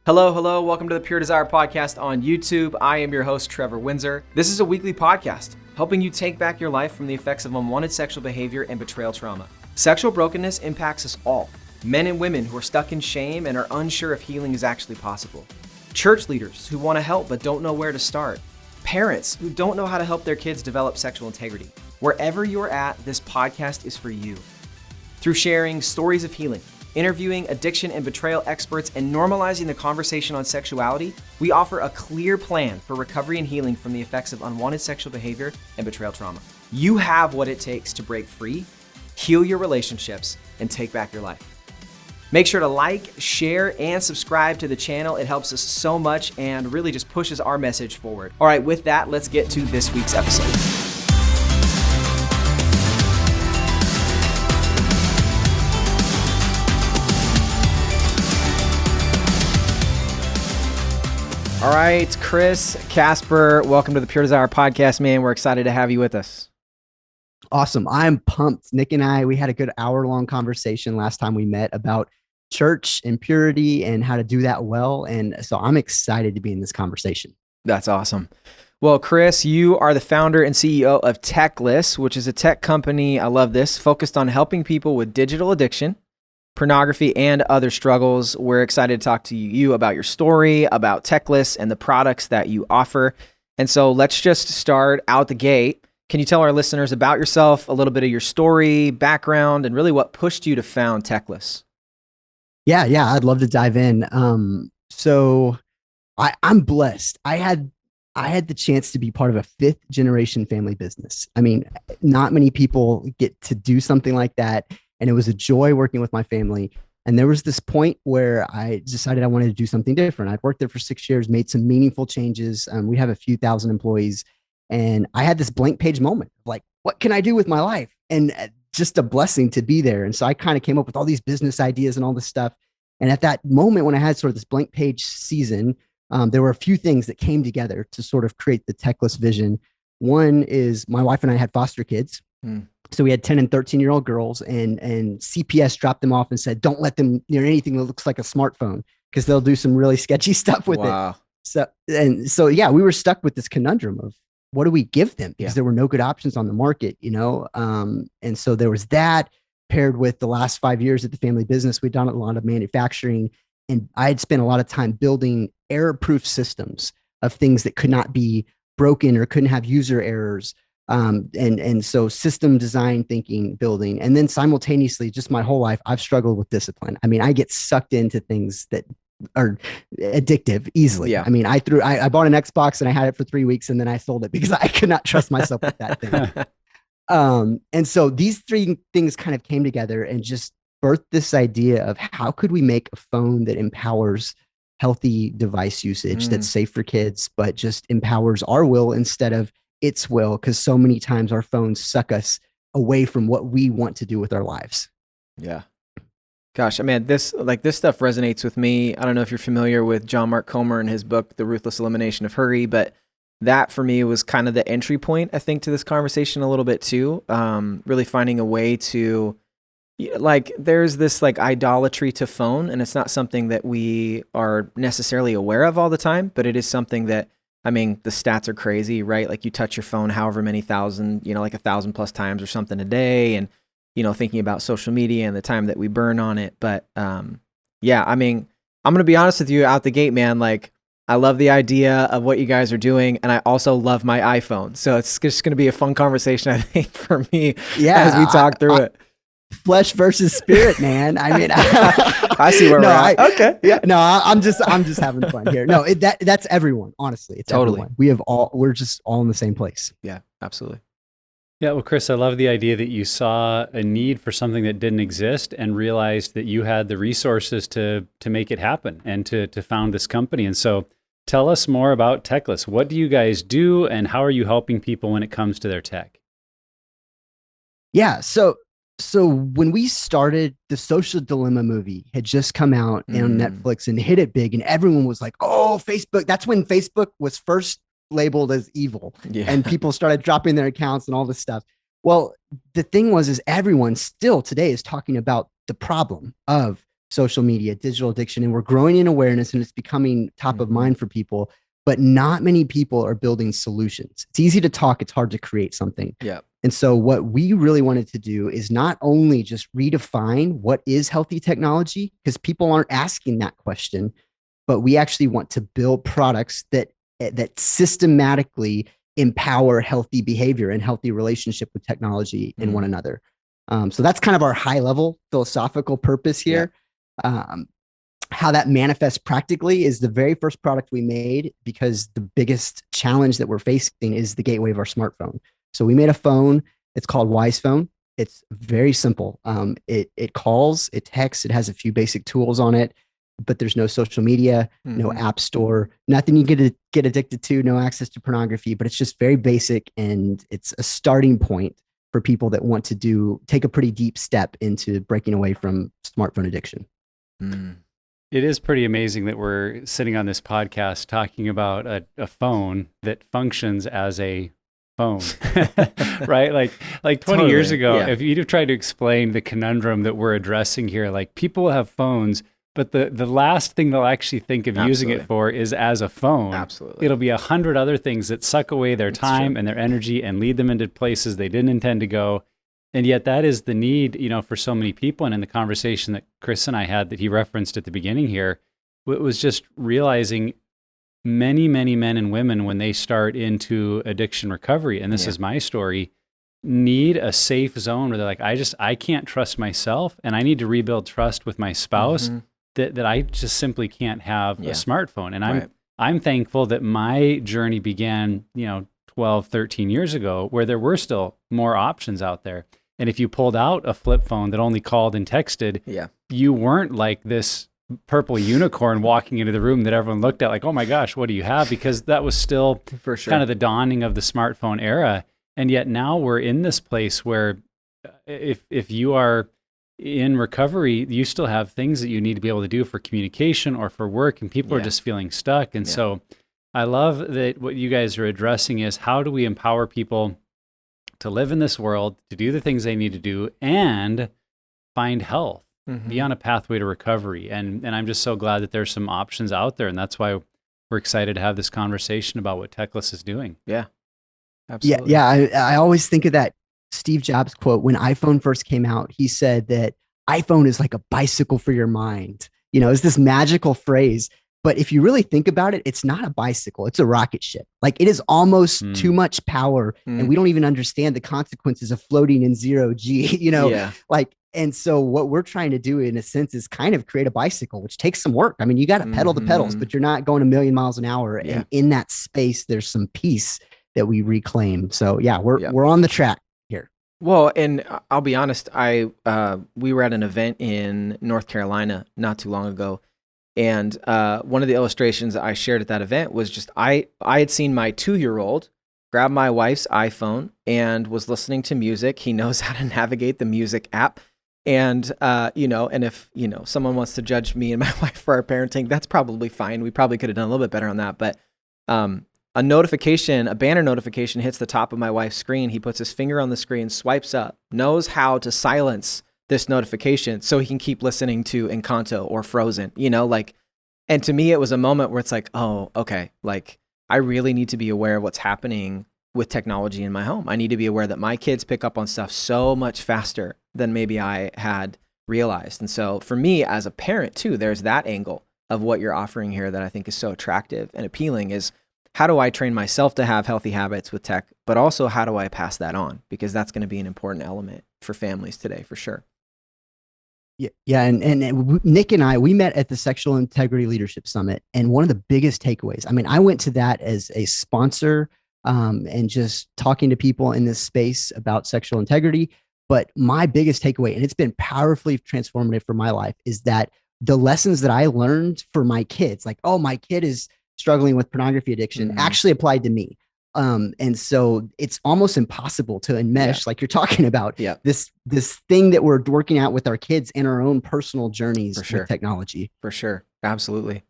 Hello, hello. Welcome to the Pure Desire Podcast on YouTube. I am your host, Trevor Windsor. This is a weekly podcast helping you take back your life from the effects of unwanted sexual behavior and betrayal trauma. Sexual brokenness impacts us all, men and women who are stuck in shame and are unsure if healing is actually possible. Church leaders who want to help but don't know where to start. Parents who don't know how to help their kids develop sexual integrity. Wherever you're at, this podcast is for you. Through sharing stories of healing, interviewing addiction and betrayal experts, and normalizing the conversation on sexuality, we offer a clear plan for recovery and healing from the effects of unwanted sexual behavior and betrayal trauma. You have what it takes to break free, heal your relationships, and take back your life. Make sure to like, share, and subscribe to the channel. It helps us so much and really just pushes our message forward. All right, with that, let's get to this week's episode. All right, Chris, Kaspar, welcome to the Pure Desire Podcast, man. We're excited to have you with us. Awesome. I'm pumped. Nick and I, we had a good hour-long conversation last time we met about church and purity and how to do that well. And so I'm excited to be in this conversation. That's awesome. Well, Chris, you are the founder and CEO of Techless, which is a tech company, I love this, focused on helping people with digital addiction, pornography, and other struggles. We're excited to talk to you about your story, about Techless, and the products that you offer. And so let's just start out the gate. Can you tell our listeners about yourself, a little bit of your story, background, and really what pushed you to found Techless? Yeah, I'd love to dive in. So I'm blessed. I had the chance to be part of a 5th generation family business. I mean, not many people get to do something like that. And it was a joy working with my family. And there was this point where I decided I wanted to do something different. I'd worked there for 6 years, made some meaningful changes. We have a few thousand employees. And I had this blank page moment of like, what can I do with my life? And just a blessing to be there. And so I kind of came up with all these business ideas and all this stuff. And at that moment, when I had sort of this blank page season, there were a few things that came together to sort of create the Techless vision. One is my wife and I had foster kids. So we had 10 and 13-year-old girls, and CPS dropped them off and said, don't let them near anything that looks like a smartphone because they'll do some really sketchy stuff with it. So yeah, we were stuck with this conundrum of what do we give them? Because there were no good options on the market, you know? And so there was that paired with the last 5 years at the family business. We'd done a lot of manufacturing, and I had spent a lot of time building error-proof systems of things that could not be broken or couldn't have user errors. And so system design thinking, building, and then simultaneously just my whole life, I've struggled with discipline. I mean, I get sucked into things that are addictive easily. Yeah. I mean, I bought an Xbox and I had it for 3 weeks and then I sold it because I could not trust myself with that thing. And so these 3 things kind of came together and just birthed this idea of how could we make a phone that empowers healthy device usage that's safe for kids, but just empowers our will instead of its will, because so many times our phones suck us away from what we want to do with our lives. Yeah. Gosh, I mean, this stuff resonates with me. I don't know if you're familiar with John Mark Comer and his book, The Ruthless Elimination of Hurry, but that for me was kind of the entry point, I think, to this conversation a little bit too. Really finding a way to, like, there's this like idolatry to phone, and it's not something that we are necessarily aware of all the time, but it is something that, I mean, the stats are crazy, right? Like you touch your phone however many thousand, like 1,000 plus times or something a day. And, thinking about social media and the time that we burn on it. But yeah, I mean, I'm going to be honest with you out the gate, man. Like, I love the idea of what you guys are doing. And I also love my iPhone. So it's just going to be a fun conversation, I think, for me as we talk through it. Flesh versus spirit, man. I mean, I see where we're at. Okay. Yeah. No, I'm just having fun here. No, that's everyone. Honestly, it's totally everyone. We're just all in the same place. Yeah, absolutely. Yeah. Well, Chris, I love the idea that you saw a need for something that didn't exist and realized that you had the resources to make it happen and to found this company. And so tell us more about Techless. What do you guys do and how are you helping people when it comes to their tech? Yeah. So when we started, the Social Dilemma movie had just come out on Netflix and hit it big, and everyone was like, oh, Facebook. That's when Facebook was first labeled as evil, and people started dropping their accounts and all this stuff. Well, the thing is everyone still today is talking about the problem of social media, digital addiction, and we're growing in awareness and it's becoming top of mind for people. But not many people are building solutions. It's easy to talk, it's hard to create something. Yeah. And so what we really wanted to do is not only just redefine what is healthy technology, because people aren't asking that question, but we actually want to build products that systematically empower healthy behavior and healthy relationship with technology and one another. So that's kind of our high level philosophical purpose here. Yeah. How that manifests practically is the very first product we made, because the biggest challenge that we're facing is the gateway of our smartphone. So we made a phone. It's called Wise Phone. It's very simple. It calls, it texts, it has a few basic tools on it, but there's no social media, no app store, nothing you get addicted to, no access to pornography, but it's just very basic. And it's a starting point for people that want to take a pretty deep step into breaking away from smartphone addiction. It is pretty amazing that we're sitting on this podcast talking about a phone that functions as a phone, right? Like 20 years ago, if you'd have tried to explain the conundrum that we're addressing here, like people have phones, but the last thing they'll actually think of using it for is as a phone. Absolutely. It'll be 100 other things that suck away their time and their energy and lead them into places they didn't intend to go. And yet that is the need, for so many people. And in the conversation that Chris and I had that he referenced at the beginning here, it was just realizing many, many men and women, when they start into addiction recovery, and this is my story, need a safe zone where they're like, I can't trust myself, and I need to rebuild trust with my spouse that I just simply can't have a smartphone. And I'm thankful that my journey began, 12, 13 years ago, where there were still more options out there. And if you pulled out a flip phone that only called and texted, you weren't like this purple unicorn walking into the room that everyone looked at like, oh my gosh, what do you have? Because that was still kind of the dawning of the smartphone era. And yet now we're in this place where if you are in recovery, you still have things that you need to be able to do for communication or for work, and people are just feeling stuck. And so I love that what you guys are addressing is, how do we empower people to live in this world, to do the things they need to do, and find health, be on a pathway to recovery. And I'm just so glad that there's some options out there. And that's why we're excited to have this conversation about what Techless is doing. Yeah, absolutely. Yeah. I always think of that Steve Jobs quote. When iPhone first came out, he said that iPhone is like a bicycle for your mind. It's this magical phrase. But if you really think about it, it's not a bicycle. It's a rocket ship. Like, it is almost too much power. And we don't even understand the consequences of floating in 0G, and so what we're trying to do in a sense is kind of create a bicycle, which takes some work. I mean, you got to pedal the pedals, but you're not going a million miles an hour. Yeah. And in that space, there's some peace that we reclaim. So we're on the track here. Well, and I'll be honest, we were at an event in North Carolina not too long ago. And one of the illustrations I shared at that event was just, I had seen my 2-year-old grab my wife's iPhone and was listening to music. He knows how to navigate the music app. And, and if, someone wants to judge me and my wife for our parenting, that's probably fine. We probably could have done a little bit better on that. But a banner notification hits the top of my wife's screen. He puts his finger on the screen, swipes up, knows how to silence this notification so he can keep listening to Encanto or Frozen, and to me, it was a moment where it's like, oh, okay, like, I really need to be aware of what's happening with technology in my home. I need to be aware that my kids pick up on stuff so much faster than maybe I had realized. And so for me as a parent too, there's that angle of what you're offering here that I think is so attractive and appealing, is how do I train myself to have healthy habits with tech, but also how do I pass that on? Because that's going to be an important element for families today, for sure. Yeah. And Nick and I, we met at the Sexual Integrity Leadership Summit. And one of the biggest takeaways, I mean, I went to that as a sponsor and just talking to people in this space about sexual integrity. But my biggest takeaway, and it's been powerfully transformative for my life, is that the lessons that I learned for my kids, like, oh, my kid is struggling with pornography addiction, actually applied to me. And so it's almost impossible to enmesh, like you're talking about, this thing that we're working out with our kids and our own personal journeys with technology. For sure. Absolutely.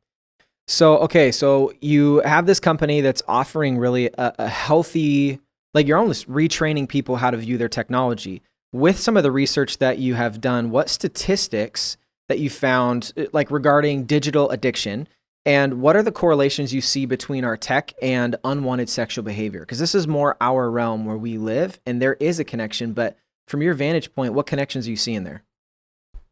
So you have this company that's offering really a healthy, like, you're almost retraining people how to view their technology. With some of the research that you have done, what statistics that you found, like regarding digital addiction? And what are the correlations you see between our tech and unwanted sexual behavior? Because this is more our realm where we live, and there is a connection. But from your vantage point, what connections are you seeing there?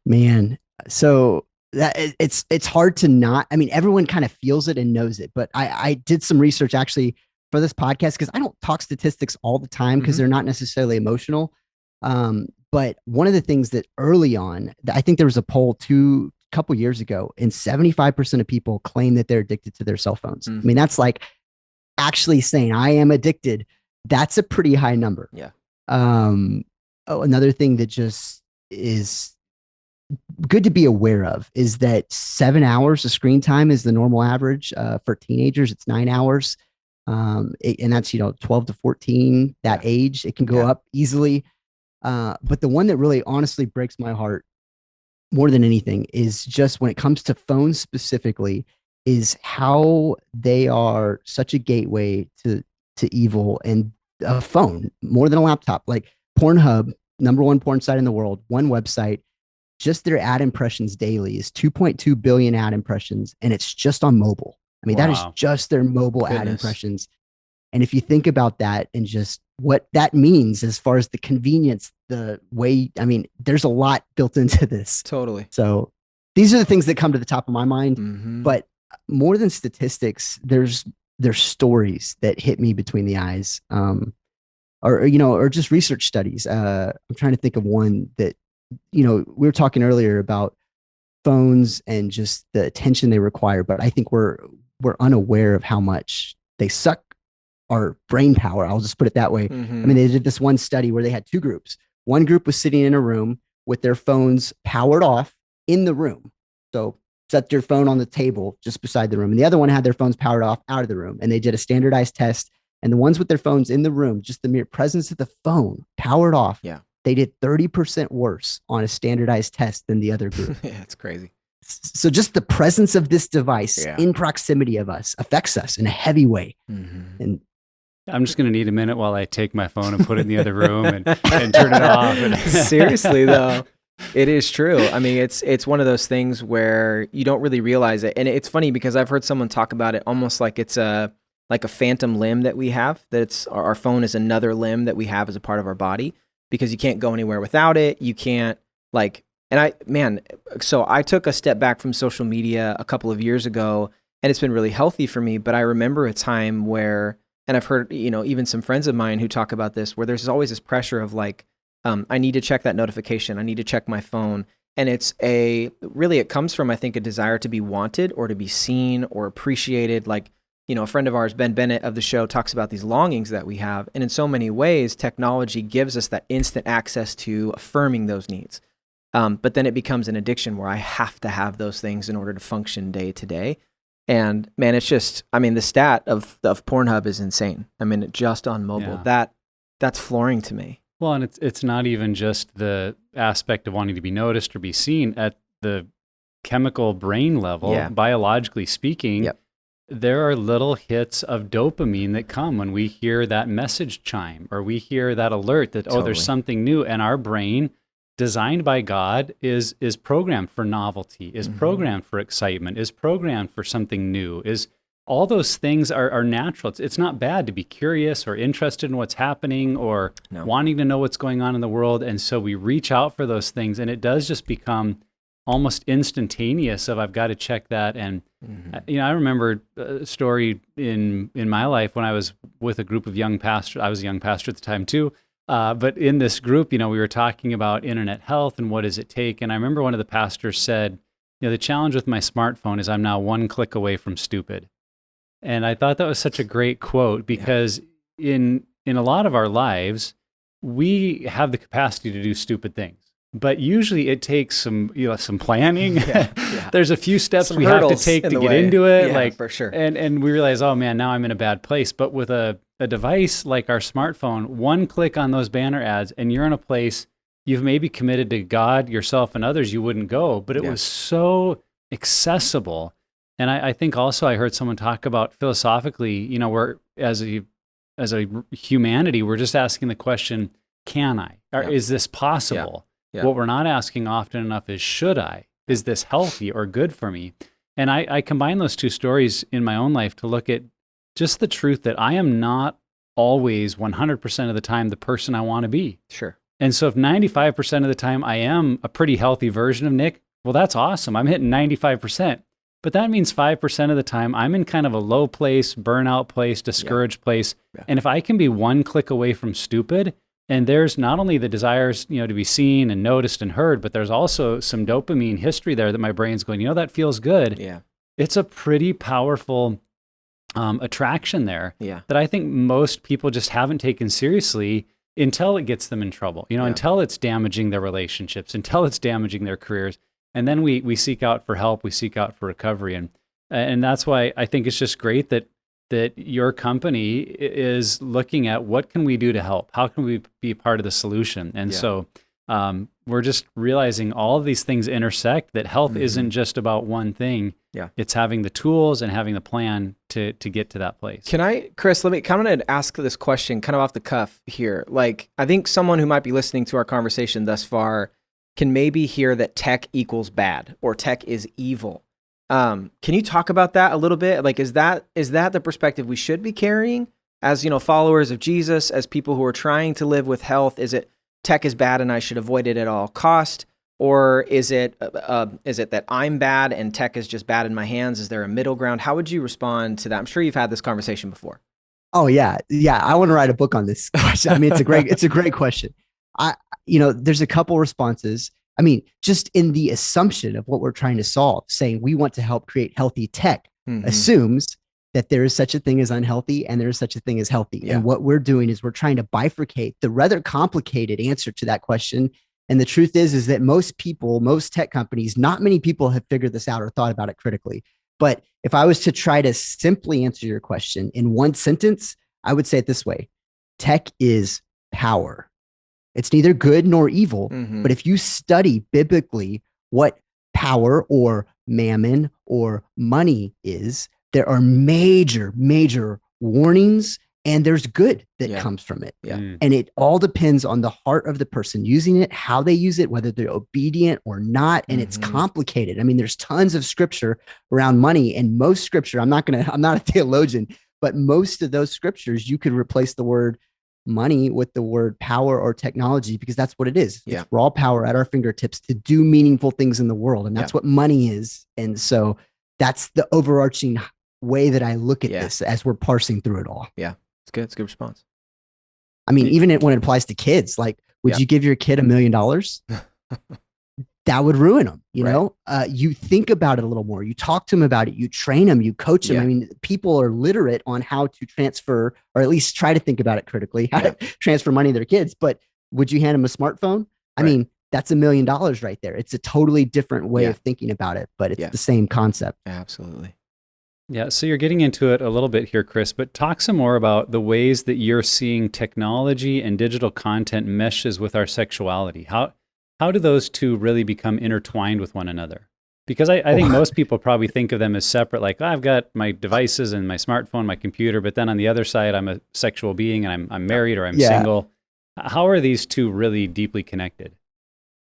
Man, so that it's hard to not. I mean, everyone kind of feels it and knows it. But I did some research actually for this podcast because I don't talk statistics all the time because they're not necessarily emotional. But one of the things that early on, I think there was a poll couple years ago, and 75% of people claim that they're addicted to their cell phones. I mean, that's like actually saying I am addicted. That's a pretty high number. Yeah. Another thing that just is good to be aware of is that 7 hours of screen time is the normal average. For teenagers, it's 9 hours. And that's, 12 to 14, that age, it can go up easily. But the one that really honestly breaks my heart more than anything is just when it comes to phones specifically, is how they are such a gateway to evil. And a phone more than a laptop, like Pornhub, #1 porn site in the world, one website, just their ad impressions daily is 2.2 billion ad impressions, and it's just on mobile. I mean, that is just their mobile ad impressions. And if you think about that and just what that means as far as the convenience, the way, I mean, there's a lot built into this. Totally. So these are the things that come to the top of my mind. But more than statistics, there's stories that hit me between the eyes, or just research studies. I'm trying to think of one that, we were talking earlier about phones and just the attention they require, but I think we're unaware of how much they suck our brain power. I'll just put it that way. I mean, they did this one study where they had two groups. One group was sitting in a room with their phones powered off in the room. So set your phone on the table just beside the room. And the other one had their phones powered off out of the room. And they did a standardized test. And the ones with their phones in the room, just the mere presence of the phone powered off, they did 30% worse on a standardized test than the other group. Yeah, it's crazy. So just the presence of this device in proximity of us affects us in a heavy way. And I'm just going to need a minute while I take my phone and put it in the other room and turn it off. Seriously, though, it is true. I mean, it's one of those things where you don't really realize it. And it's funny because I've heard someone talk about it almost like it's a phantom limb that we have, that it's our phone is another limb that we have as a part of our body, because you can't go anywhere without it. You can't so I took a step back from social media a couple of years ago, and it's been really healthy for me. But I remember a time where, and I've heard, even some friends of mine who talk about this, where there's always this pressure of like, I need to check that notification. I need to check my phone. And it comes from, I think, a desire to be wanted or to be seen or appreciated. Like, a friend of ours, Ben Bennett of the show, talks about these longings that we have. And in so many ways, technology gives us that instant access to affirming those needs. But then it becomes an addiction where I have to have those things in order to function day to day. And man, it's just, the stat of Pornhub is insane. Just on mobile, that's flooring to me. Well, and it's not even just the aspect of wanting to be noticed or be seen at the chemical brain level, biologically speaking. There are little hits of dopamine that come when we hear that message chime or we hear that alert that, there's something new, and our brain, designed by God, is programmed for novelty, is programmed for excitement, is programmed for something new, is all those things are natural. It's not bad to be curious or interested in what's happening or wanting to know what's going on in the world. And so we reach out for those things, and it does just become almost instantaneous of I've got to check that. And I remember a story in my life when I was with a group of young pastors. I was a young pastor at the time too. But in this group, we were talking about internet health and what does it take. And I remember one of the pastors said, the challenge with my smartphone is I'm now one click away from stupid. And I thought that was such a great quote, because in a lot of our lives, we have the capacity to do stupid things. But usually it takes some planning. There's a few steps we have to take to get into it. Yeah, for sure. And we realize, oh man, now I'm in a bad place. But with a device like our smartphone, one click on those banner ads and you're in a place you've maybe committed to God, yourself, and others you wouldn't go. But it was so accessible. And I think also I heard someone talk about philosophically, we're as a humanity, we're just asking the question, can I? Or is this possible? What we're not asking often enough is, should I? Is this healthy or good for me? And I combine those two stories in my own life to look at just the truth that I am not always 100% of the time the person I want to be. Sure. And so if 95% of the time I am a pretty healthy version of Nick, well, that's awesome. I'm hitting 95%. But that means 5% of the time I'm in kind of a low place, burnout place, discouraged place. Yeah. And if I can be one click away from stupid, and there's not only the desires, to be seen and noticed and heard, but there's also some dopamine history there that my brain's going, that feels good. Yeah. It's a pretty powerful attraction there that I think most people just haven't taken seriously until it gets them in trouble, until it's damaging their relationships, until it's damaging their careers. And then we seek out for help, we seek out for recovery. And that's why I think it's just great that your company is looking at what can we do to help? How can we be part of the solution? And so we're just realizing all of these things intersect, that health isn't just about one thing. Yeah. It's having the tools and having the plan to get to that place. Chris, let me kind of ask this question kind of off the cuff here. Like, I think someone who might be listening to our conversation thus far can maybe hear that tech equals bad or tech is evil. Can you talk about that a little bit? Like, is that the perspective we should be carrying as, followers of Jesus, as people who are trying to live with health? Is it tech is bad and I should avoid it at all cost? Or is it that I'm bad and tech is just bad in my hands? Is there a middle ground? How would you respond to that? I'm sure you've had this conversation before. Oh yeah. Yeah. I want to write a book on this question. I mean, it's a great question. There's a couple responses. I mean, just in the assumption of what we're trying to solve, saying we want to help create healthy tech assumes that there is such a thing as unhealthy and there is such a thing as healthy. Yeah. And what we're doing is we're trying to bifurcate the rather complicated answer to that question. And the truth is that most people, most tech companies, not many people have figured this out or thought about it critically. But if I was to try to simply answer your question in one sentence, I would say it this way: tech is power. It's neither good nor evil, but if you study biblically what power or mammon or money is, there are major, major warnings, and there's good that comes from it. Yeah. And it all depends on the heart of the person using it, how they use it, whether they're obedient or not. And it's complicated. I mean, there's tons of scripture around money, and most scripture, I'm not a theologian, but most of those scriptures, you could replace the word money with the word power or technology, because that's what it is. Yeah. It's raw power at our fingertips to do meaningful things in the world. And that's what money is. And so that's the overarching way that I look at this as we're parsing through it all. Yeah. It's good. It's a good response. I mean, even when it applies to kids, like, would you give your kid $1 million? That would ruin them. You think about it a little more. You talk to them about it. You train them. You coach them. I mean, people are literate on how to transfer, or at least try to think about it critically, how to transfer money to their kids. But would you hand them a smartphone? I mean, that's $1 million right there. It's a totally different way of thinking about it, but it's the same concept. Absolutely. Yeah. So you're getting into it a little bit here, Chris, but talk some more about the ways that you're seeing technology and digital content meshes with our sexuality. How do those two really become intertwined with one another? Because I think most people probably think of them as separate, like, I've got my devices and my smartphone, my computer, but then on the other side, I'm a sexual being and I'm married or I'm single. How are these two really deeply connected?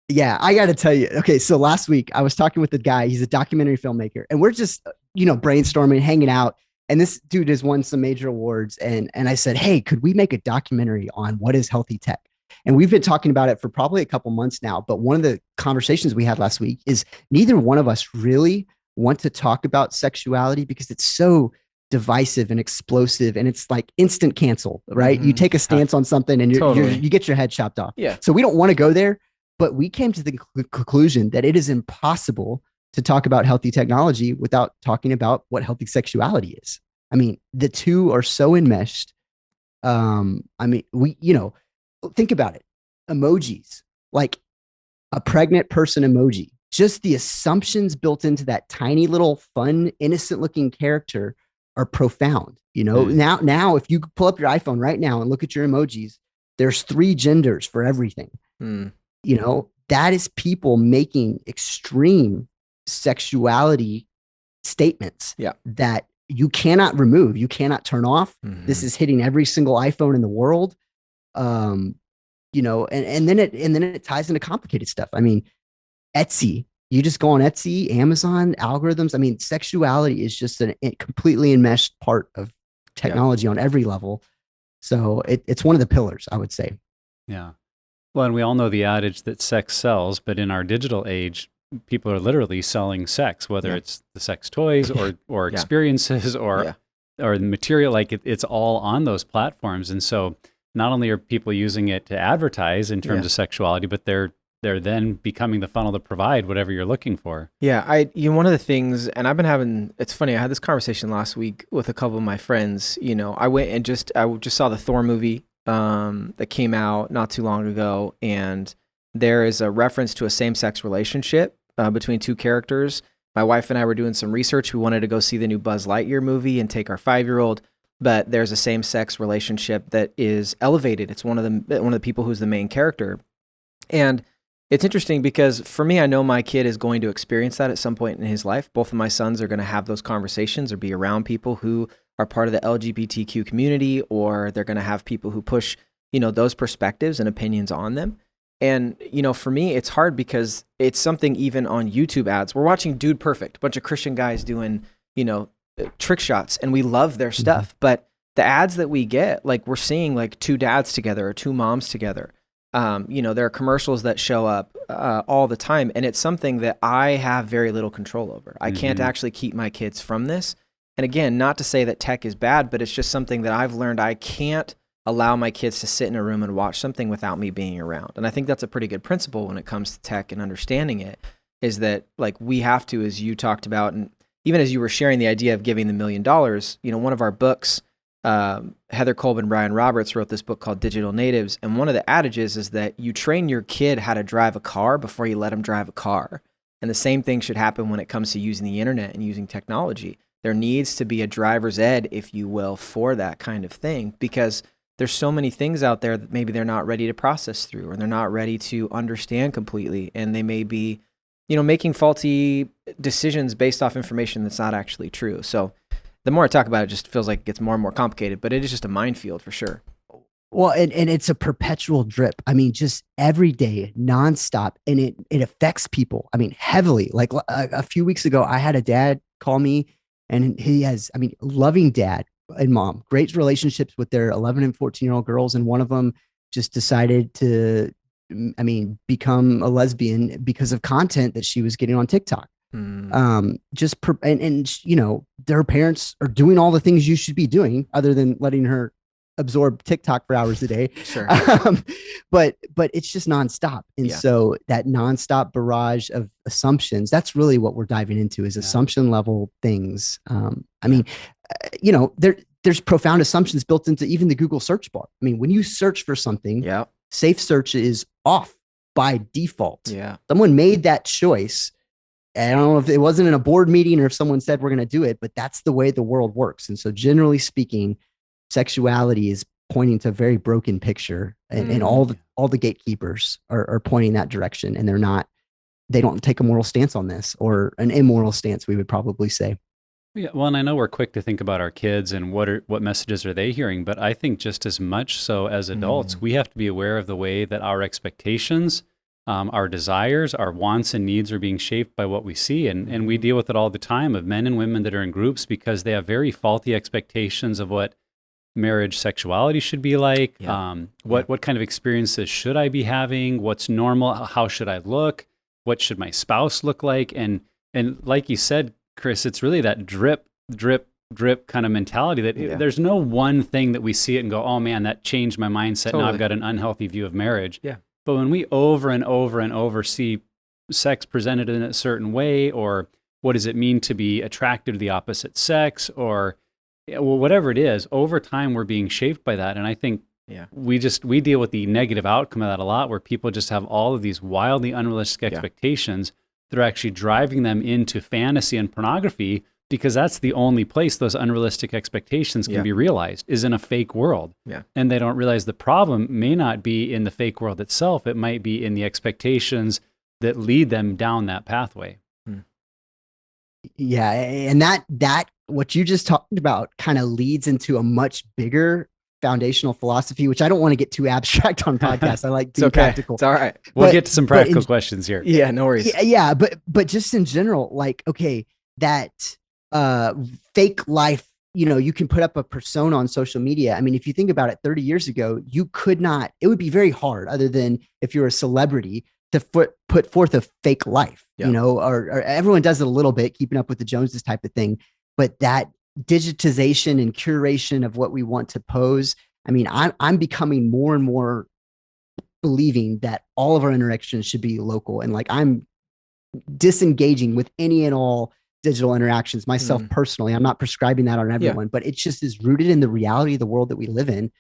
Yeah, I got to tell you. Okay, so last week I was talking with a guy. He's a documentary filmmaker, and we're just, brainstorming, hanging out. And this dude has won some major awards. And I said, hey, could we make a documentary on what is healthy tech? And we've been talking about it for probably a couple months now. But one of the conversations we had last week is neither one of us really want to talk about sexuality because it's so divisive and explosive, and it's like instant cancel, right? You take a stance on something and you get your head chopped off. Yeah. So we don't want to go there, but we came to the conclusion that it is impossible to talk about healthy technology without talking about what healthy sexuality is. I mean, the two are so enmeshed. Think about it. Emojis, like a pregnant person emoji, just the assumptions built into that tiny little fun, innocent looking character are profound. Now, if you pull up your iPhone right now and look at your emojis, there's 3 genders for everything. That is people making extreme sexuality statements that you cannot remove, you cannot turn off. This is hitting every single iPhone in the world. And then it ties into complicated stuff. I mean, Etsy You just go on Etsy, Amazon, algorithms. I mean, sexuality is just a completely enmeshed part of technology on every level. So it's one of the pillars, I would say. Yeah. Well, and we all know the adage that sex sells, but in our digital age, people are literally selling sex, whether it's the sex toys or experiences or the material. Like it's all on those platforms. And so not only are people using it to advertise in terms of sexuality, but they're then becoming the funnel to provide whatever you're looking for. Yeah, one of the things, and it's funny, I had this conversation last week with a couple of my friends. I went and I just saw the Thor movie that came out not too long ago, and there is a reference to a same-sex relationship between two characters. My wife and I were doing some research. We wanted to go see the new Buzz Lightyear movie and take our 5-year-old, but there's a same-sex relationship that is elevated. It's one of the people who's the main character, and it's interesting because for me, I know my kid is going to experience that at some point in his life. Both of my sons are going to have those conversations or be around people who are part of the LGBTQ community, or they're going to have people who push, those perspectives and opinions on them. And, for me, it's hard because it's something even on YouTube ads. We're watching Dude Perfect, a bunch of Christian guys doing, trick shots, and we love their stuff. But the ads that we get, like we're seeing like two dads together or two moms together. There are commercials that show up all the time, and it's something that I have very little control over. I can't actually keep my kids from this. And again, not to say that tech is bad, but it's just something that I've learned I can't allow my kids to sit in a room and watch something without me being around. And I think that's a pretty good principle when it comes to tech and understanding it, is that like we have to, as you talked about, and even as you were sharing the idea of giving the $1 million, one of our books, Heather Kolb and Brian Roberts wrote this book called Digital Natives, and one of the adages is that you train your kid how to drive a car before you let them drive a car. And the same thing should happen when it comes to using the internet and using technology. There needs to be a driver's ed, if you will, for that kind of thing, because there's so many things out there that maybe they're not ready to process through, or they're not ready to understand completely, and they may be, making faulty decisions based off information that's not actually true. So the more I talk about it, it just feels like it gets more and more complicated, but it is just a minefield for sure. Well, and it's a perpetual drip. I mean, just every day, nonstop, and it affects people. I mean, heavily. Like a few weeks ago, I had a dad call me, and he has, loving dad and mom, great relationships with their 11 and 14-year-old girls, and one of them just decided to, become a lesbian because of content that she was getting on TikTok. And their parents are doing all the things you should be doing other than letting her absorb TikTok for hours a day. Sure. But it's just nonstop. And so that nonstop barrage of assumptions, that's really what we're diving into, is assumption level things. There's profound assumptions built into even the Google search bar. I mean, when you search for something, safe search is off by default. Yeah. Someone made that choice. I don't know if it wasn't in a board meeting or if someone said we're going to do it, but that's the way the world works. And so generally speaking, sexuality is pointing to a very broken picture, and all the gatekeepers are pointing that direction, and they don't take a moral stance on this, or an immoral stance, we would probably say. Yeah, well, and I know we're quick to think about our kids and what messages are they hearing, but I think just as much so as adults, we have to be aware of the way that our expectations, our desires, our wants and needs are being shaped by what we see. And we deal with it all the time, of men and women that are in groups because they have very faulty expectations of what marriage sexuality should be like. What kind of experiences should I be having? What's normal? How should I look? What should my spouse look like? And like you said, Chris, it's really that drip kind of mentality that there's no one thing that we see it and go, oh man, that changed my mindset. Totally. Now I've got an unhealthy view of marriage. Yeah. But when we over and over and over see sex presented in a certain way, or what does it mean to be attracted to the opposite sex, or whatever it is, over time we're being shaped by that. And I think we deal with the negative outcome of that a lot, where people just have all of these wildly unrealistic expectations that are actually driving them into fantasy and pornography, because that's the only place those unrealistic expectations can be realized, is in a fake world. Yeah. And they don't realize the problem may not be in the fake world itself. It might be in the expectations that lead them down that pathway. Yeah. And that what you just talked about kind of leads into a much bigger foundational philosophy, which I don't want to get too abstract on podcasts. I like being practical. It's all right. We'll get to some practical questions here. Yeah, no worries. Yeah, but just in general, like, okay, that fake life, you can put up a persona on social media. I mean, if you think about it, 30 years ago, you could not, it would be very hard, other than if you're a celebrity, to put forth a fake life, or everyone does it a little bit, keeping up with the Joneses type of thing. But that digitization and curation of what we want to pose, I mean, I'm becoming more and more believing that all of our interactions should be local. And like, I'm disengaging with any and all digital interactions myself personally. I'm not prescribing that on everyone, but it just is rooted in the reality of the world that we live in.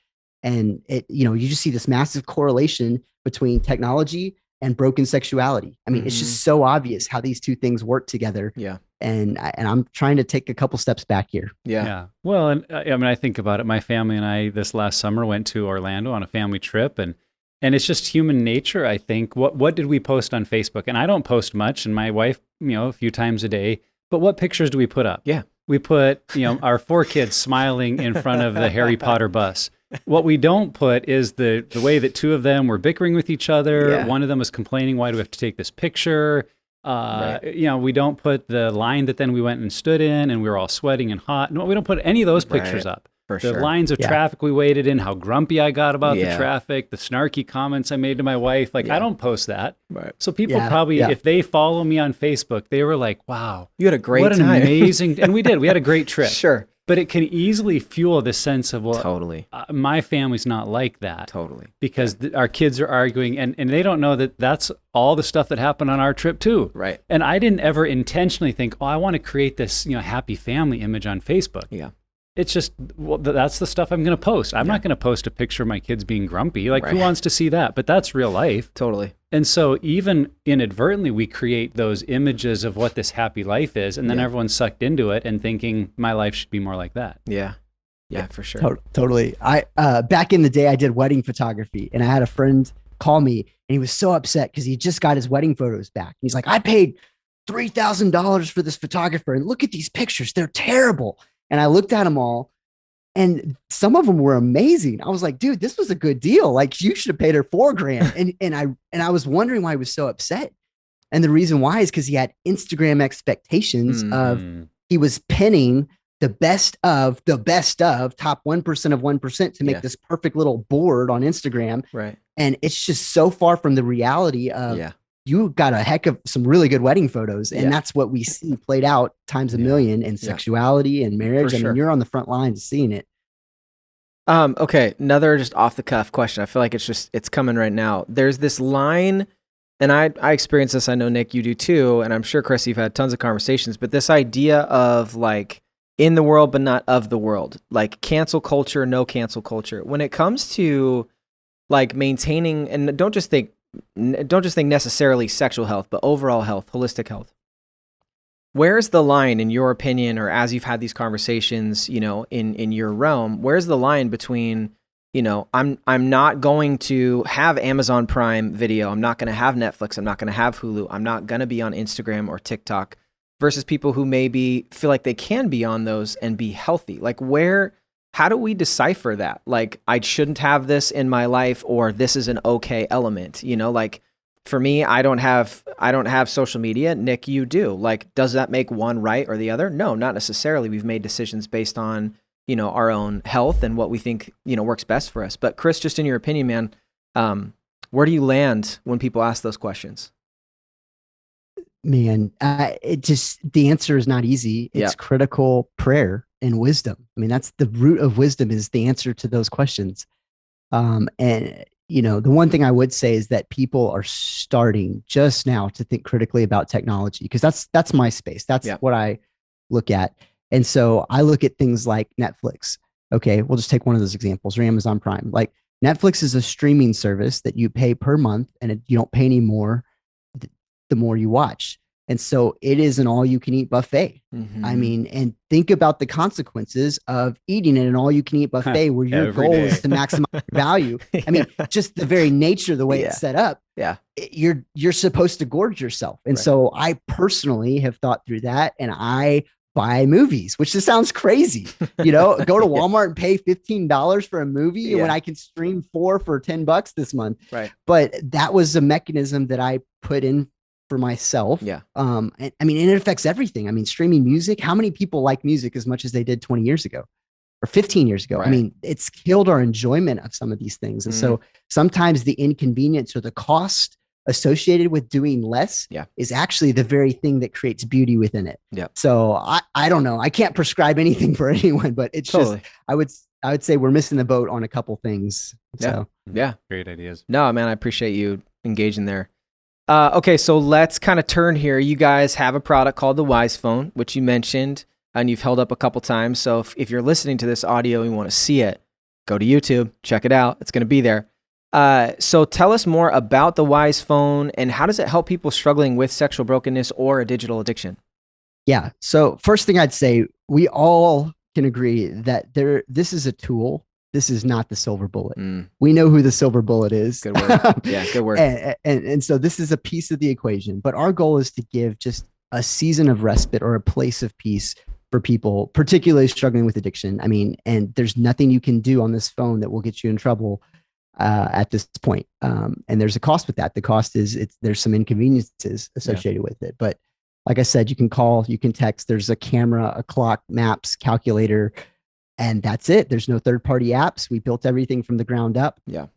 And it, you just see this massive correlation between technology and broken sexuality. I mean, it's just so obvious how these two things work together. Yeah. And I'm trying to take a couple steps back here. Yeah. Well, and I mean, I think about it. My family and I this last summer went to Orlando on a family trip, and it's just human nature. I think what did we post on Facebook? And I don't post much, and my wife, a few times a day. But what pictures do we put up? Yeah. We put, our 4 kids smiling in front of the Harry Potter bus. What we don't put is the way that 2 of them were bickering with each other. Yeah. One of them was complaining, why do we have to take this picture? Right. We don't put the line that then we went and stood in and we were all sweating and hot. No, we don't put any of those pictures up. The lines of traffic we waited in, how grumpy I got about the traffic, the snarky comments I made to my wife. Like, I don't post that. Right. So people probably, if they follow me on Facebook, they were like, wow. You had a great time. What an amazing, and we did. We had a great trip. Sure. But it can easily fuel the sense of, well, totally. My family's not like that. Totally. Because our kids are arguing, and they don't know that that's all the stuff that happened on our trip too. Right. And I didn't ever intentionally think, I want to create this, happy family image on Facebook. Yeah. It's just, that's the stuff I'm going to post. I'm not going to post a picture of my kids being grumpy. Like, who wants to see that? But that's real life. Totally. And so even inadvertently, we create those images of what this happy life is. And then everyone's sucked into it and thinking my life should be more like that. Yeah. Yeah, for sure. Totally. I back in the day, I did wedding photography, and I had a friend call me, and he was so upset because he just got his wedding photos back. He's like, I paid $3,000 for this photographer, and look at these pictures. They're terrible. And I looked at them all, and some of them were amazing. I was like, dude, this was a good deal. Like, you should have paid her $4,000. And I was wondering why he was so upset. And the reason why is because he had Instagram expectations of, he was pinning the best of top 1% of 1% to make this perfect little board on Instagram. Right. And it's just so far from the reality of, you got a heck of some really good wedding photos. And that's what we see played out times a million in sexuality and marriage. I mean, you're on the front lines of seeing it. Okay. Another just off the cuff question. I feel like it's coming right now. There's this line, and I experience this. I know, Nick, you do too. And I'm sure, Chris, you've had tons of conversations, but this idea of like in the world, but not of the world, like cancel culture, no cancel culture. When it comes to like maintaining, and don't just think necessarily sexual health, but overall health, holistic health. Where's the line, in your opinion, or as you've had these conversations, in your realm, where's the line between, I'm not going to have Amazon Prime Video, I'm not going to have Netflix, I'm not going to have Hulu, I'm not going to be on Instagram or TikTok, versus people who maybe feel like they can be on those and be healthy? Like, how do we decipher that? Like, I shouldn't have this in my life, or this is an okay element, like for me, I don't have social media. Nick, you do. Like, does that make one right or the other? No, not necessarily. We've made decisions based on, our own health and what we think, works best for us. But Chris, just in your opinion, man, where do you land when people ask those questions? Man, the answer is not easy. It's critical prayer and wisdom. I mean, that's the root of wisdom, is the answer to those questions. And the one thing I would say is that people are starting just now to think critically about technology, because that's my space. That's what I look at. And so I look at things like Netflix. Okay, we'll just take one of those examples, or Amazon Prime. Like, Netflix is a streaming service that you pay per month, and you don't pay any more the more you watch. And so it is an all-you-can-eat buffet. Mm-hmm. I mean, and think about the consequences of eating at an all-you-can-eat buffet where your goal is to maximize value. I mean, just the very nature of the way it's set up. Yeah, you're supposed to gorge yourself. And so I personally have thought through that, and I buy movies, which just sounds crazy. Go to Walmart and pay $15 for a movie when I can stream 4 for $10 this month. Right. But that was a mechanism that I put in for myself. Yeah. And it affects everything. I mean, streaming music, how many people like music as much as they did 20 years ago or 15 years ago? Right. I mean, it's killed our enjoyment of some of these things. And so sometimes the inconvenience or the cost associated with doing less is actually the very thing that creates beauty within it. Yeah. So I don't know. I can't prescribe anything for anyone, but it's just, I would say we're missing the boat on a couple things. So yeah. Great ideas. No, man, I appreciate you engaging there. Okay. So let's kind of turn here. You guys have a product called the Wise Phone, which you mentioned and you've held up a couple times. So if you're listening to this audio and you want to see it, go to YouTube, check it out. It's going to be there. So tell us more about the Wise Phone and how does it help people struggling with sexual brokenness or a digital addiction? Yeah. So first thing I'd say, we all can agree that this is a tool. This is not the silver bullet. We know who the silver bullet is. Good word. Yeah, good word. And so this is a piece of the equation, but our goal is to give just a season of respite or a place of peace for people, particularly struggling with addiction. I mean, and there's nothing you can do on this phone that will get you in trouble at this point. And there's a cost with that. The cost is there's some inconveniences associated with it. But like I said, you can call, you can text, there's a camera, a clock, maps, calculator, and that's it. There's no third-party apps. We built everything from the ground up. Yeah.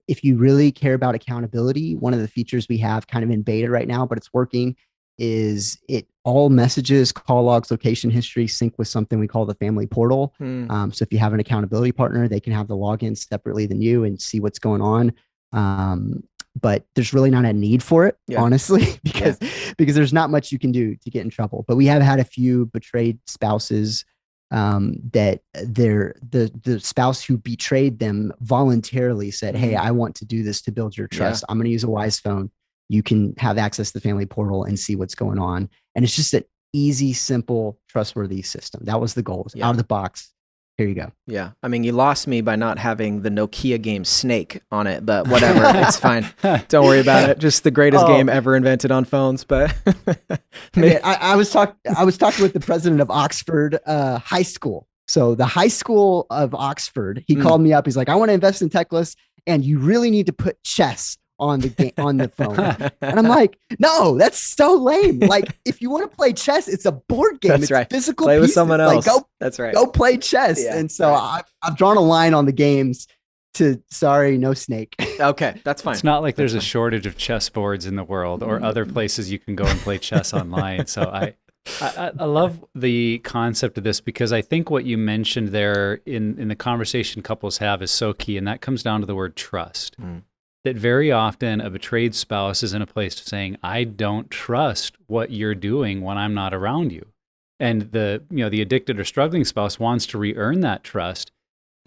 If you really care about accountability, one of the features we have kind of in beta right now, but it's working, is all messages, call logs, location history sync with something we call the family portal. So if you have an accountability partner, they can have the login separately than you and see what's going on. But there's really not a need for it, honestly, because there's not much you can do to get in trouble. But we have had a few betrayed spouses that the spouse who betrayed them voluntarily said, hey, I want to do this to build your trust. I'm going to use a Wise Phone. You can have access to the family portal and see what's going on. And it's just an easy, simple, trustworthy system. That was the goal. Out of the box. Here you go. Yeah. I mean, you lost me by not having the Nokia game Snake on it, but whatever. It's fine. Don't worry about it. Just the greatest game ever invented on phones. But I was talking with the president of Oxford High School. So the high school of Oxford, he called me up. He's like, I want to invest in Techless, and you really need to put chess on the phone. And I'm like, no, that's so lame. Like, if you want to play chess, it's a board game. That's it's physical play with pieces. someone else. Like, that's right. Go play chess. And so I've drawn a line on the games to sorry, no Snake. Okay, that's fine. It's not like there's a shortage of chess boards in the world or other places you can go and play chess online. So I love the concept of this, because I think what you mentioned there in the conversation couples have is so key, and that comes down to the word trust. That very often a betrayed spouse is in a place of saying, I don't trust what you're doing when I'm not around you. And the addicted or struggling spouse wants to re-earn that trust.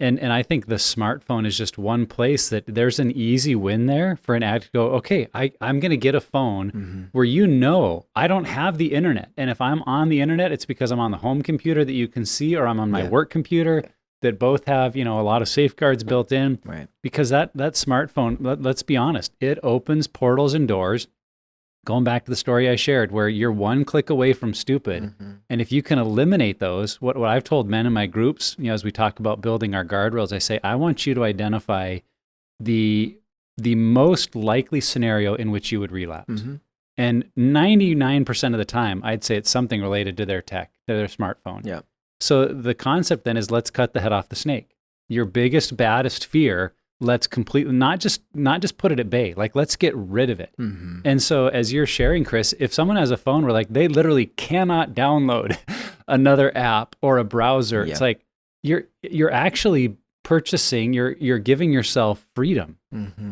And I think the smartphone is just one place that there's an easy win there for an addict to go, okay, I'm going to get a phone where I don't have the internet. And if I'm on the internet, it's because I'm on the home computer that you can see, or I'm on my work computer that both have, a lot of safeguards built in. Right. Because that smartphone, let's be honest, it opens portals and doors. Going back to the story I shared, where you're one click away from stupid. And if you can eliminate those, what I've told men in my groups, as we talk about building our guardrails, I say, I want you to identify the most likely scenario in which you would relapse. And 99% of the time, I'd say it's something related to their tech, to their smartphone. Yeah. So the concept then is, let's cut the head off the snake. Your biggest, baddest fear, let's completely not just put it at bay. Like, let's get rid of it. And so as you're sharing, Chris, if someone has a phone where like they literally cannot download another app or a browser, it's like you're actually purchasing, you're giving yourself freedom.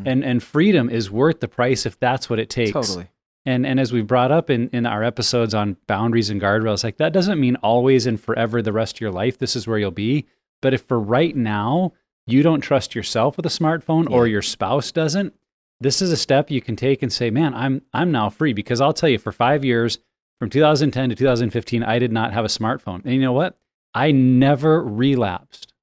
And freedom is worth the price if that's what it takes. Totally. And as we brought up in our episodes on boundaries and guardrails, like that doesn't mean always and forever the rest of your life, this is where you'll be. But if for right now, you don't trust yourself with a smartphone or your spouse doesn't, this is a step you can take and say, man, I'm now free. Because I'll tell you, for 5 years, from 2010 to 2015, I did not have a smartphone. And you know what? I never relapsed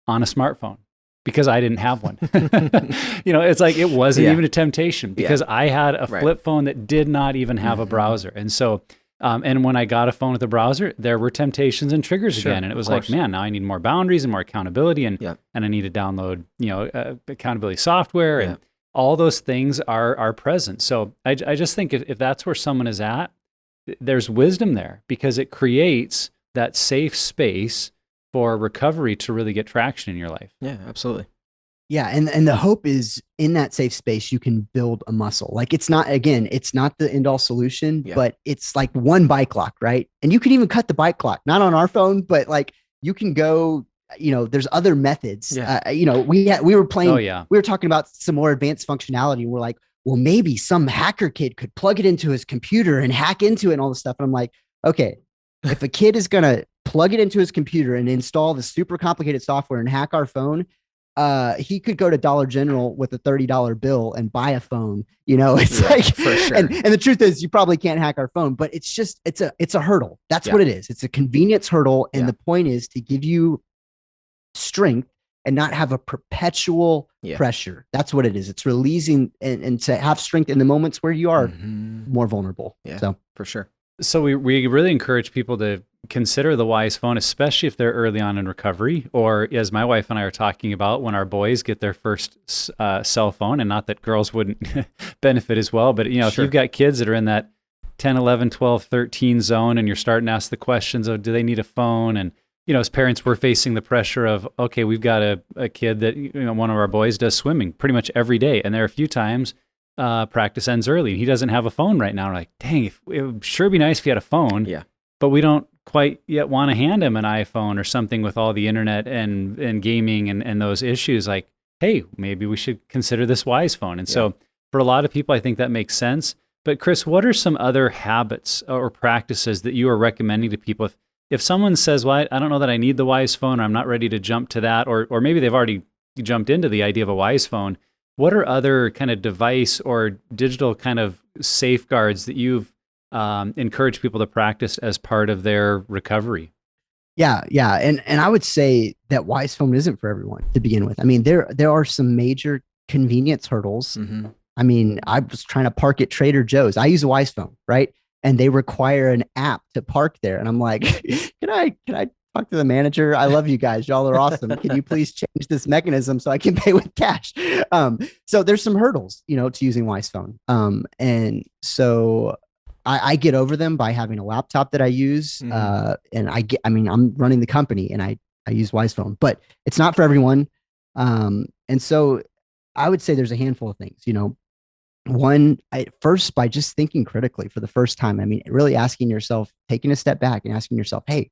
on a smartphone because I didn't have one. It's like it wasn't even a temptation because I had a flip phone that did not even have a browser. And so And when I got a phone with a browser, there were temptations and triggers Sure, again. And it was of like, course. man, now I need more boundaries and more accountability, and Yeah. and I need to download, accountability software, Yeah. and all those things are present. So I just think if that's where someone is at, there's wisdom there, because it creates that safe space for recovery to really get traction in your life. Yeah, absolutely. Yeah, and the hope is in that safe space you can build a muscle. Like it's not the end all solution, Yeah. but it's like one bike lock, right? And you can even cut the bike clock, not on our phone, but like you can go, there's other methods. Yeah. We were playing, Oh yeah. we were talking about some more advanced functionality. And we're like, well, maybe some hacker kid could plug it into his computer and hack into it and all this stuff. And I'm like, okay, if a kid is gonna plug it into his computer and install the super complicated software and hack our phone, he could go to Dollar General with a $30 bill and buy a phone. It's Yeah, like, for sure. and the truth is you probably can't hack our phone, but it's just, it's a hurdle. That's Yeah. what it is. It's a convenience hurdle. And Yeah. the point is to give you strength and not have a perpetual Yeah. pressure. That's what it is. It's releasing and to have strength in the moments where you are Mhm. more vulnerable. Yeah. So For sure. So we really encourage people to consider the Wise phone, especially if they're early on in recovery, or as my wife and I are talking about, when our boys get their first cell phone. And not that girls wouldn't benefit as well, but if Sure. you've got kids that are in that 10, 11, 12, 13 zone, and you're starting to ask the questions of, do they need a phone? And as parents, we're facing the pressure of, okay, we've got a kid that one of our boys does swimming pretty much every day, and there are a few times practice ends early and he doesn't have a phone right now. We're like, dang, it would sure be nice if he had a phone. Yeah. But we don't quite yet want to hand him an iPhone or something with all the internet and gaming and those issues. Like, hey, maybe we should consider this Wise phone. And so for a lot of people, I think that makes sense. But Chris, what are some other habits or practices that you are recommending to people? If someone says, well, I don't know that I need the Wise phone, or I'm not ready to jump to that, or maybe they've already jumped into the idea of a Wise phone, what are other kind of device or digital kind of safeguards that you've encouraged people to practice as part of their recovery? Yeah. And I would say that Wise phone isn't for everyone to begin with. I mean, there are some major convenience hurdles. Mhm. I mean, I was trying to park at Trader Joe's. I use a Wise phone, right? And they require an app to park there. And I'm like, can I talk to the manager? I love you guys. Y'all are awesome. Can you please change this mechanism so I can pay with cash? So there's some hurdles, to using Wise phone. And so I get over them by having a laptop that I use. And I'm running the company and I use Wise phone, but it's not for everyone. And so I would say there's a handful of things, one, first, by just thinking critically for the first time. I mean, really asking yourself, taking a step back and asking yourself, hey,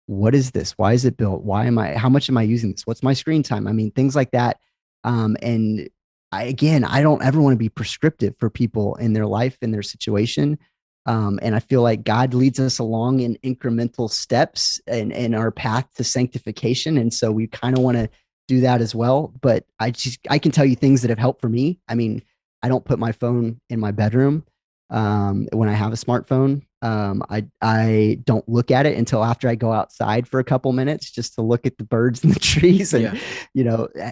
what is this? Why is it built? How much am I using this? What's my screen time? I mean, things like that. And I don't ever want to be prescriptive for people in their life, in their situation. And I feel like God leads us along in incremental steps in our path to sanctification. And so we kind of want to do that as well. But I can tell you things that have helped for me. I mean, I don't put my phone in my bedroom when I have a smartphone. I don't look at it until after I go outside for a couple minutes just to look at the birds and the trees and,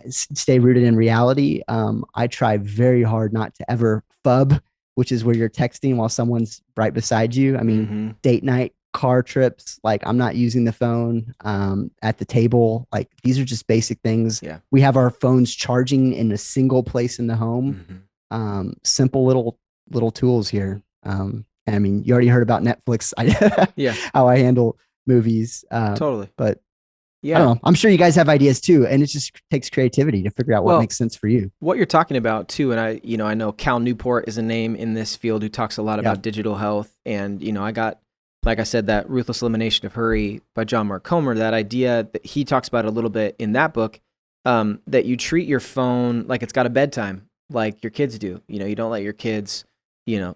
stay rooted in reality. I try very hard not to ever FUB, which is where you're texting while someone's right beside you. I mean, date night, car trips, like I'm not using the phone at the table. Like these are just basic things. Yeah. We We have our phones charging in a single place in the home. Simple little tools here. I mean, you already heard about Netflix. How I handle movies. Totally. But Yeah. I don't know. I'm sure you guys have ideas too, and it just takes creativity to figure out what Well, makes sense for you. What you're talking about too, and I know Cal Newport is a name in this field who talks a lot about digital health, and I got, like I said, that Ruthless Elimination of Hurry by John Mark Comer. That idea that he talks about a little bit in that book, that you treat your phone like it's got a bedtime, like your kids do. You don't let your kids,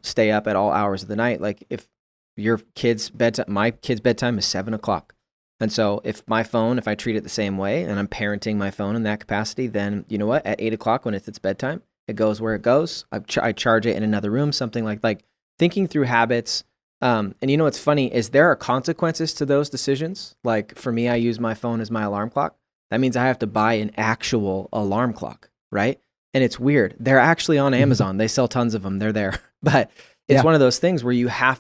stay up at all hours of the night. Like if your kid's bedtime, my kid's bedtime is 7:00. And so if I treat it the same way and I'm parenting my phone in that capacity, then you know what? At 8:00 when it's its bedtime, it goes where it goes. I charge it in another room, something like thinking through habits. And what's funny is there are consequences to those decisions. Like for me, I use my phone as my alarm clock. That means I have to buy an actual alarm clock, right? And it's weird. They're actually on Amazon. They sell tons of them. They're there. But it's one of those things where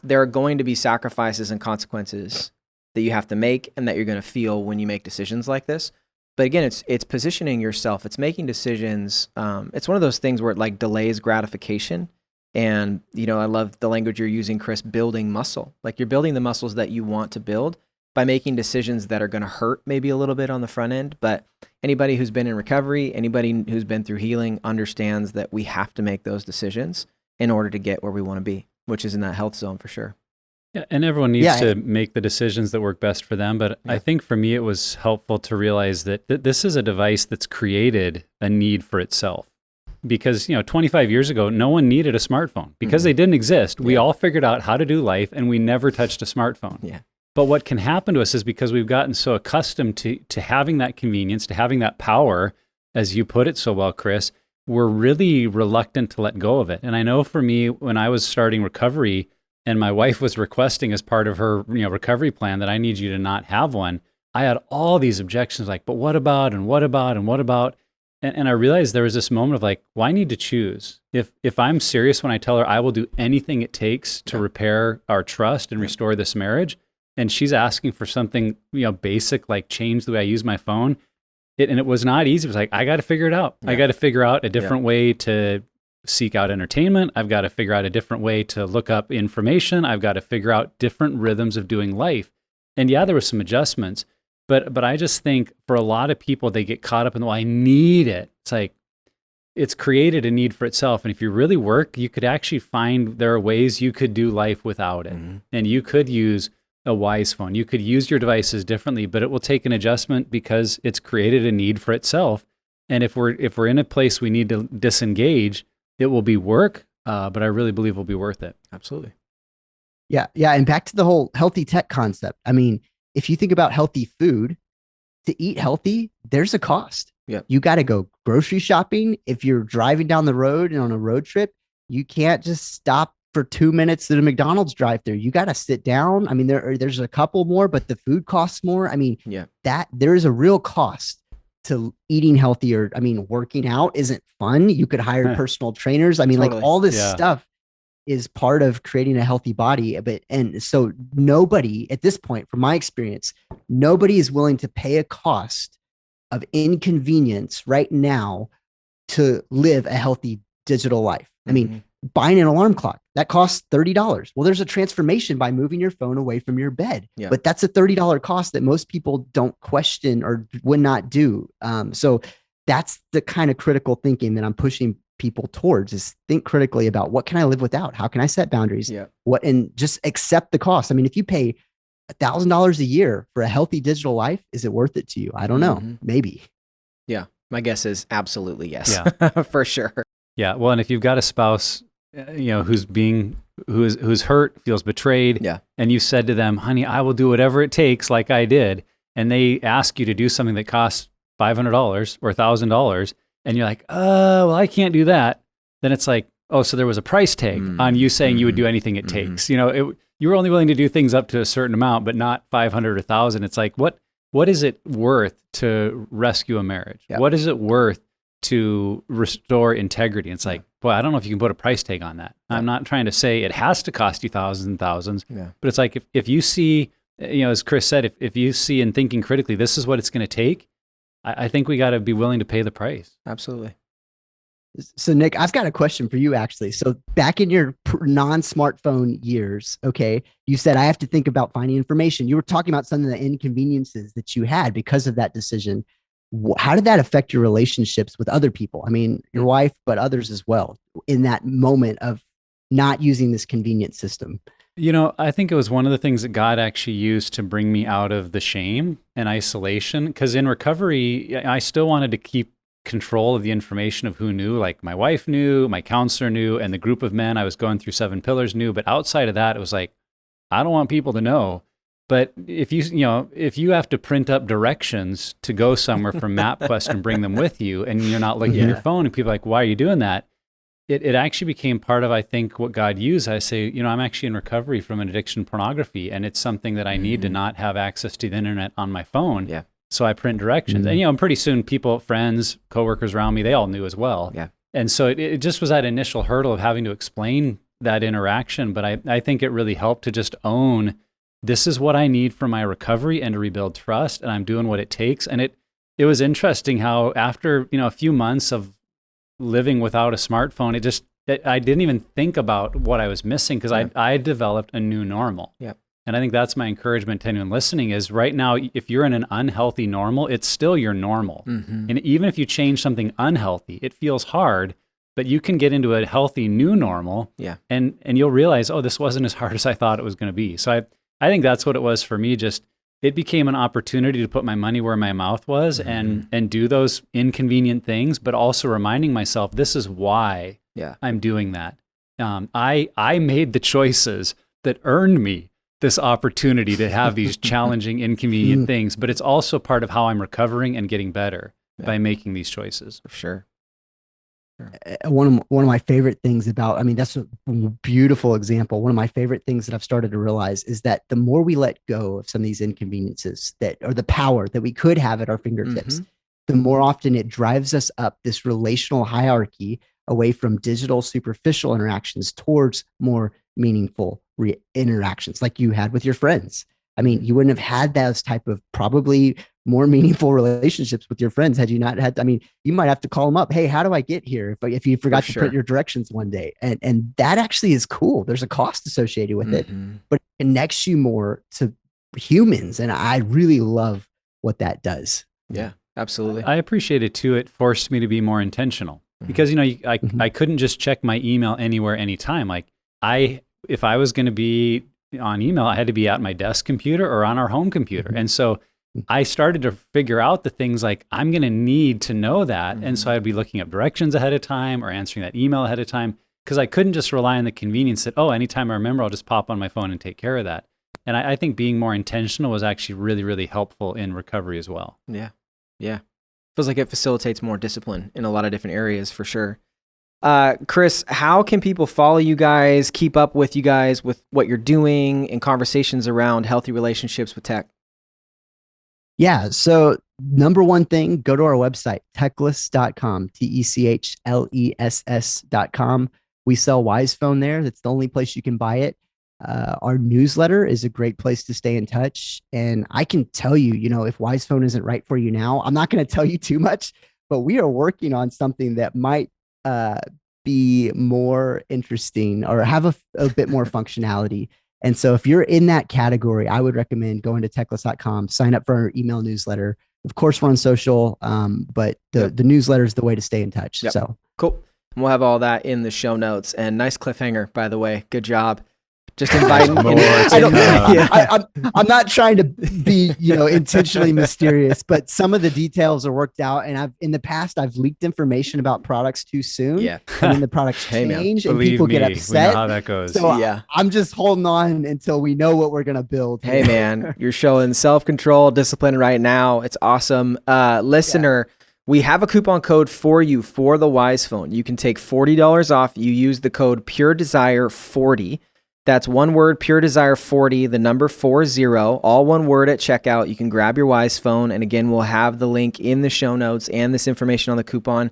there are going to be sacrifices and consequences that you have to make and that you're going to feel when you make decisions like this. But again, it's positioning yourself. It's making decisions. It's one of those things where it like delays gratification. And, I love the language you're using, Chris, building muscle. Like you're building the muscles that you want to build by making decisions that are going to hurt maybe a little bit on the front end. But anybody who's been in recovery, anybody who's been through healing understands that we have to make those decisions in order to get where we want to be, which is in that health zone for sure. Yeah, and everyone needs to make the decisions that work best for them. But I think for me, it was helpful to realize that this is a device that's created a need for itself. Because, 25 years ago, no one needed a smartphone because they didn't exist. We all figured out how to do life and we never touched a smartphone. Yeah. But what can happen to us is because we've gotten so accustomed to having that convenience, to having that power, as you put it so well, Chris, we're really reluctant to let go of it. And I know for me, when I was starting recovery and my wife was requesting as part of her recovery plan that I need you to not have one, I had all these objections like, but what about, and what about, and what about? And I realized there was this moment of like, well, I need to choose. If I'm serious when I tell her I will do anything it takes to repair our trust and restore this marriage, and she's asking for something, basic, like change the way I use my phone. And it was not easy. It was like, I got to figure it out. Yeah. I got to figure out a different way to seek out entertainment. I've got to figure out a different way to look up information. I've got to figure out different rhythms of doing life. And yeah, there were some adjustments, but I just think for a lot of people, they get caught up in, well, I need it. It's like, it's created a need for itself. And if you really work, you could actually find there are ways you could do life without it. Mm-hmm. And you could use a wise phone. You could use your devices differently, but it will take an adjustment because it's created a need for itself. And if we're in a place we need to disengage, it will be work, but I really believe it will be worth it. Absolutely. Yeah. And back to the whole healthy tech concept. I mean, if you think about healthy food, to eat healthy, there's a cost. Yep. You got to go grocery shopping. If you're driving down the road and on a road trip, you can't just stop for 2 minutes at a McDonald's drive-thru. You got to sit down. I mean, there's a couple more, but the food costs more. I mean, that there is a real cost to eating healthier. I mean, working out isn't fun. You could hire personal trainers. I mean, totally. Like all this stuff is part of creating a healthy body. And so nobody at this point, from my experience, nobody is willing to pay a cost of inconvenience right now to live a healthy digital life. I mean, buying an alarm clock, that costs $30. Well, there's a transformation by moving your phone away from your bed, but that's a $30 cost that most people don't question or would not do. So that's the kind of critical thinking that I'm pushing people towards, is think critically about what can I live without? How can I set boundaries? And just accept the cost. I mean, if you pay $1,000 a year for a healthy digital life, is it worth it to you? I don't know. Maybe. Yeah. My guess is absolutely yes. For sure. Yeah. Well, and if you've got a spouse, who's hurt, feels betrayed, and you said to them, honey, I will do whatever it takes, like I did, and they ask you to do something that costs $500 or $1,000, and you're like, oh, well, I can't do that. Then it's like, oh, so there was a price tag on you saying you would do anything it takes. You were only willing to do things up to a certain amount, but not 500 or 1,000. It's like, what is it worth to rescue a marriage? What is it worth to restore integrity? It's like, boy, I don't know if you can put a price tag on that. I'm not trying to say it has to cost you thousands and thousands, but it's like, if you see, as Chris said, if you see and thinking critically, this is what it's going to take, I think we got to be willing to pay the price. Absolutely. So Nick, I've got a question for you actually. So back in your non-smartphone years, okay, you said I have to think about finding information. You were talking about some of the inconveniences that you had because of that decision. How did that affect your relationships with other people? I mean, your wife, but others as well, in that moment of not using this convenient system? I think it was one of the things that God actually used to bring me out of the shame and isolation. Because in recovery, I still wanted to keep control of the information of who knew. Like my wife knew, my counselor knew, and the group of men I was going through 7 Pillars knew. But outside of that, it was like, I don't want people to know. But if you have to print up directions to go somewhere from MapQuest and bring them with you, and you're not looking at your phone, and people are like, why are you doing that? It actually became part of, I think, what God used. I say, I'm actually in recovery from an addiction to pornography, and it's something that I need to not have access to the internet on my phone. Yeah. So I print directions. And, pretty soon people, friends, coworkers around me, they all knew as well. Yeah. And so it just was that initial hurdle of having to explain that interaction, but I think it really helped to just own, this is what I need for my recovery and to rebuild trust, and I'm doing what it takes. And it was interesting how after, a few months of living without a smartphone, I didn't even think about what I was missing, because I developed a new normal. Yep. And I think that's my encouragement to anyone listening is right now, if you're in an unhealthy normal, it's still your normal. Mm-hmm. And even if you change something unhealthy, it feels hard, but you can get into a healthy new normal. Yeah. And you'll realize, oh, this wasn't as hard as I thought it was going to be. So I think that's what it was for me. Just, it became an opportunity to put my money where my mouth was, Mm-hmm. and do those inconvenient things, but also reminding myself, this is why I'm doing that. I made the choices that earned me this opportunity to have these challenging, inconvenient things, but it's also part of how I'm recovering and getting better by making these choices. For sure. One of my favorite things about, that's a beautiful example. One of my favorite things that I've started to realize is that the more we let go of some of these inconveniences or the power that we could have at our fingertips, the more often it drives us up this relational hierarchy away from digital superficial interactions towards more meaningful interactions like you had with your friends. You wouldn't have had those type of probably more meaningful relationships with your friends had you not had, you might have to call them up. Hey, how do I get here? If you forgot to put your directions one day, and that actually is cool. There's a cost associated with it, but it connects you more to humans. And I really love what that does. Yeah, absolutely. I appreciate it too. It forced me to be more intentional because, I couldn't just check my email anywhere, anytime. If I was going to be on email, I had to be at my desk computer or on our home computer. And so I started to figure out the things like I'm going to need to know that. And so I'd be looking up directions ahead of time or answering that email ahead of time, because I couldn't just rely on the convenience that, anytime I remember, I'll just pop on my phone and take care of that. And I think being more intentional was actually really, really helpful in recovery as well. Yeah. Yeah. Feels like it facilitates more discipline in a lot of different areas for sure. Chris, how can people follow you guys, keep up with you guys, with what you're doing and conversations around healthy relationships with tech? Yeah. So number one thing, go to our website, techless.com, techless.com. We sell Wise Phone there. That's the only place you can buy it. Our newsletter is a great place to stay in touch. And I can tell you, if Wise Phone isn't right for you now, I'm not going to tell you too much, but we are working on something that might be more interesting or have a bit more functionality. And so if you're in that category, I would recommend going to techless.com, sign up for our email newsletter. Of course, we're on social, but the newsletter is the way to stay in touch. Yep. So cool. We'll have all that in the show notes. And nice cliffhanger, by the way. Good job. Just inviting. I'm not trying to be, intentionally mysterious, but some of the details are worked out. And in the past, I've leaked information about products too soon. Yeah. And then the products change and Believe people me, get we upset. know how that goes. So yeah. I'm just holding on until we know what we're going to build. Hey man, you're showing self-control, discipline right now. It's awesome. Listener, we have a coupon code for you for the Wise Phone. You can take $40 off. You use the code PureDesire40. That's one word, Pure Desire 40, the number 40, all one word at checkout. You can grab your Wise Phone. And again, we'll have the link in the show notes and this information on the coupon.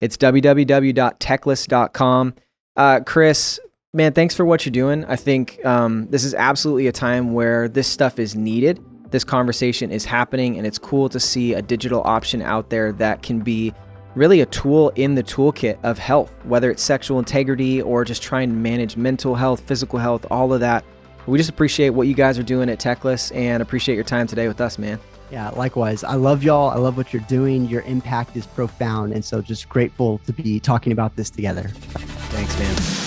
It's www.techless.com. Chris, man, thanks for what you're doing. I think this is absolutely a time where this stuff is needed. This conversation is happening, and it's cool to see a digital option out there that can be really a tool in the toolkit of health, whether it's sexual integrity or just trying to manage mental health, physical health, all of that. We just appreciate what you guys are doing at Techless and appreciate your time today with us, man. Yeah, likewise. I love y'all. I love what you're doing. Your impact is profound. And so just grateful to be talking about this together. Thanks, man.